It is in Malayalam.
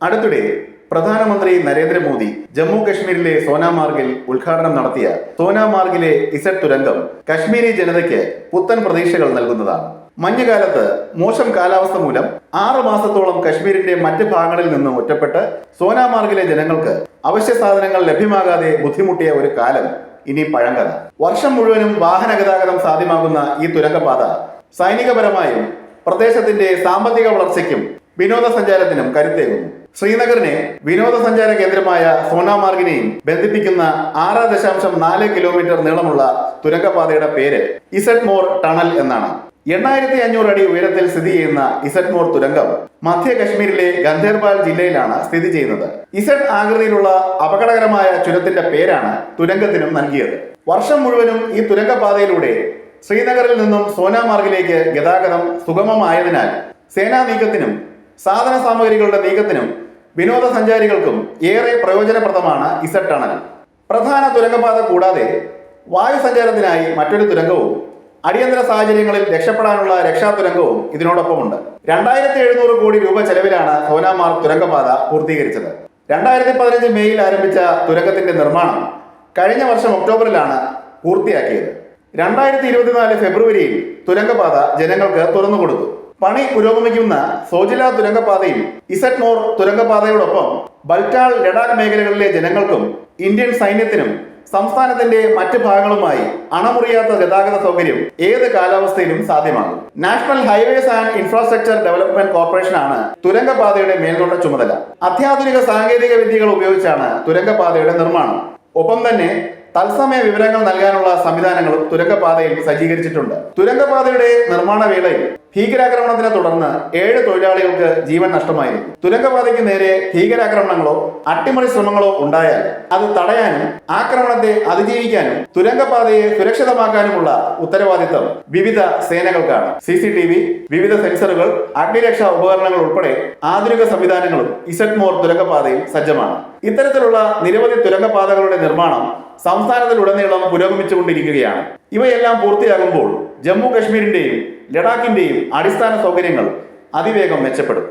അടുത്തിടെ പ്രധാനമന്ത്രി നരേന്ദ്രമോദി ജമ്മു കശ്മീരിലെ സോനാമാർഗിൽ ഉദ്ഘാടനം നടത്തിയ സോനാമാർഗിലെ ഇസഡ് തുരങ്കം കശ്മീരി ജനതയ്ക്ക് പുത്തൻ പ്രതീക്ഷകൾ നൽകുന്നതാണ്. മഞ്ഞുകാലത്ത് മോശം കാലാവസ്ഥ മൂലം 6 മാസത്തോളം കശ്മീരിന്റെ മറ്റ് ഭാഗങ്ങളിൽ നിന്നും ഒറ്റപ്പെട്ട് സോനാമാർഗിലെ ജനങ്ങൾക്ക് അവശ്യ സാധനങ്ങൾ ലഭ്യമാകാതെ ബുദ്ധിമുട്ടിയ ഒരു കാലം ഇനി പഴങ്കഥ. വർഷം മുഴുവനും വാഹന ഗതാഗതം സാധ്യമാകുന്ന ഈ തുരങ്കപാത സൈനികപരമായും പ്രദേശത്തിന്റെ സാമ്പത്തിക വളർച്ചയ്ക്കും വിനോദസഞ്ചാരത്തിനും കരുത്തേകുന്നു. ശ്രീനഗറിനെ വിനോദസഞ്ചാര കേന്ദ്രമായ സോനാമാർഗിനെയും ബന്ധിപ്പിക്കുന്ന 6.4 കിലോമീറ്റർ നീളമുള്ള തുരങ്കപാതയുടെ പേര് ഇസഡ് മോർ ടണൽ എന്നാണ്. 8500 അടി ഉയരത്തിൽ സ്ഥിതി ചെയ്യുന്ന ഇസഡ് മോർ തുരങ്കം മധ്യ കശ്മീരിലെ ഗന്ധർബാൽ ജില്ലയിലാണ് സ്ഥിതി ചെയ്യുന്നത്. ഇസഡ് ആകൃതിയിലുള്ള അപകടകരമായ ചുരത്തിന്റെ പേരാണ് തുരങ്കത്തിനും നൽകിയത്. വർഷം മുഴുവനും ഈ തുരങ്കപാതയിലൂടെ ശ്രീനഗറിൽ നിന്നും സോനാമാർഗിലേക്ക് ഗതാഗതം സുഗമമായതിനാൽ സേനാ നീക്കത്തിനും സാധന സാമഗ്രികളുടെ നീക്കത്തിനും വിനോദസഞ്ചാരികൾക്കും ഏറെ പ്രയോജനപ്രദമാണ് ഇസഡ് ടണൽ. പ്രധാന തുരങ്കപാത കൂടാതെ വായുസഞ്ചാരത്തിനായി മറ്റൊരു തുരങ്കവും അടിയന്തര സാഹചര്യങ്ങളിൽ രക്ഷപ്പെടാനുള്ള രക്ഷാതുരങ്കവും ഇതിനോടൊപ്പമുണ്ട്. 2700 കോടി രൂപ ചെലവിലാണ് സോനാമാർഗ് തുരങ്കപാത പൂർത്തീകരിച്ചത്. 2015 മെയ്യിൽ ആരംഭിച്ച തുരങ്കത്തിന്റെ നിർമ്മാണം കഴിഞ്ഞ വർഷം ഒക്ടോബറിലാണ് പൂർത്തിയാക്കിയത്. 2024 ഫെബ്രുവരിയിൽ തുരങ്കപാത ജനങ്ങൾക്ക് തുറന്നുകൊടുത്തു. പണി പുരോഗമിക്കുന്ന സോജില തുരങ്കപാതയിൽ ഇസഡ് മോർ തുരങ്കപാതയോടൊപ്പം ബൽറ്റാൾ ലഡാക്ക് മേഖലകളിലെ ജനങ്ങൾക്കും ഇന്ത്യൻ സൈന്യത്തിനും സംസ്ഥാനത്തിന്റെ മറ്റ് ഭാഗങ്ങളുമായി അണമുറിയാത്ത ഗതാഗത സൗകര്യം ഏത് കാലാവസ്ഥയിലും സാധ്യമാകും. National highways and infrastructure development കോർപ്പറേഷനാണ് തുരങ്കപാതയുടെ മേൽനോട്ട ചുമതല. അത്യാധുനിക സാങ്കേതിക വിദ്യകൾ ഉപയോഗിച്ചാണ് തുരങ്കപാതയുടെ നിർമ്മാണം. ഒപ്പം തന്നെ തത്സമയ വിവരങ്ങൾ നൽകാനുള്ള സംവിധാനങ്ങളും തുരങ്കപാതയിൽ സജ്ജീകരിച്ചിട്ടുണ്ട്. തുരങ്കപാതയുടെ നിർമ്മാണ വേളയിൽ ഭീകരാക്രമണത്തിനെ തുടർന്ന് 7 തൊഴിലാളികൾക്ക് ജീവൻ നഷ്ടമായിരുന്നു. തുരങ്കപാതയ്ക്ക് നേരെ ഭീകരാക്രമണങ്ങളോ അട്ടിമറി ശ്രമങ്ങളോ ഉണ്ടായാൽ അത് തടയാനും ആക്രമണത്തെ അതിജീവിക്കാനും തുരങ്കപാതയെ സുരക്ഷിതമാക്കാനുമുള്ള ഉത്തരവാദിത്തം വിവിധ സേനകൾക്കാണ്. CCTV, വിവിധ സെൻസറുകൾ, അഗ്നിരക്ഷാ ഉപകരണങ്ങൾ ഉൾപ്പെടെ ആധുനിക സംവിധാനങ്ങളും ഇസഡ് മോർ തുരങ്കപാതയിൽ സജ്ജമാണ്. ഇത്തരത്തിലുള്ള നിരവധി തുരങ്കപാതകളുടെ നിർമ്മാണം സംസ്ഥാനത്തിലുടനീളം പുരോഗമിച്ചുകൊണ്ടിരിക്കുകയാണ്. ഇവയെല്ലാം പൂർത്തിയാകുമ്പോൾ ജമ്മു കശ്മീരിന്റെയും ലഡാക്കിന്റെയും അടിസ്ഥാന സൗകര്യങ്ങൾ അതിവേഗം മെച്ചപ്പെടും.